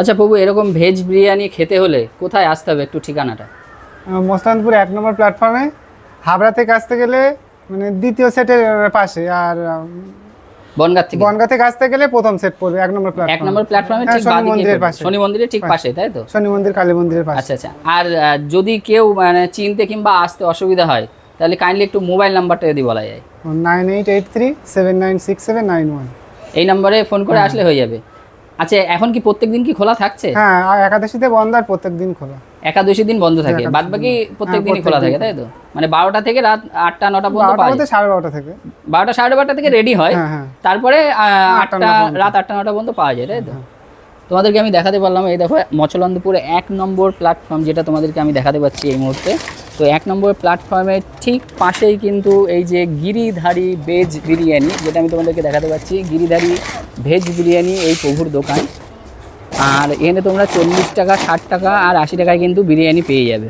আচ্ছা প্রভু, এরকম ভেজ বিরিয়ানি খেতে হলে কোথায় আসতে হবে একটু ঠিকানাটা? মসলানপুর 1 নম্বর প্ল্যাটফর্মে হাবড়া থেকে আসতে গেলে মানে দ্বিতীয় সেটের পাশে, আর বনগাঁ থেকে আসতে গেলে প্রথম সেট পড়বে 1 নম্বর 1 প্ল্যাটফর্ম। নম্বর প্ল্যাটফর্মে ঠিক শনি বাঁদিকে মন্দিরের পড়বে। পাশে, শনি মন্দিরের ঠিক পাশে, তাই তো? শনি মন্দির কালী মন্দিরের পাশে। আচ্ছা আচ্ছা। আর যদি কেউ মানে চিনতে কিংবা আসতে অসুবিধা হয় তাহলে কাইন্ডলি একটু মোবাইল নাম্বারটা যদি বলা যায়। 9883796791। এই নম্বরে ফোন করে আসলে হয়ে যাবে। আচ্ছা, এখন কি প্রত্যেকদিন কি খোলা থাকছে? হ্যাঁ, আর একাদশীতে বন্ধ, আর প্রত্যেক দিন খোলা। একাদশী দিন বন্ধ থাকে, বাদ বাকি প্রত্যেক দিনই খোলা থাকে, তাই তো? মানে 12টা থেকে রাত 8টা 9টা পর্যন্ত পাওয়া যায়। 12টা থেকে 12টা 12:30 থেকে রেডি হয়, তারপরে 8টা রাত 8টা 9টা পর্যন্ত পাওয়া যায়, তাই তো? তোমাদেরকে আমি দেখাতে পারলাম, এই দেখো মচলান্দপুরে 1 নম্বর প্ল্যাটফর্ম, যেটা তোমাদেরকে আমি দেখাতে পাচ্ছি এই মুহূর্তে। তো 1 নম্বর প্ল্যাটফর্মের ঠিক পাশেই কিন্তু এই যে গিরিধারী ভেজ বিরিয়ানি, যেটা আমি তোমাদেরকে দেখাতে পাচ্ছি, গিরিধারী ভেজ বিরিয়ানি এই প্রভুর দোকান। আর এখানে তোমরা 40 টাকা, 60 টাকা আর 80 টাকায় কিন্তু বিরিয়ানি পেয়ে যাবে।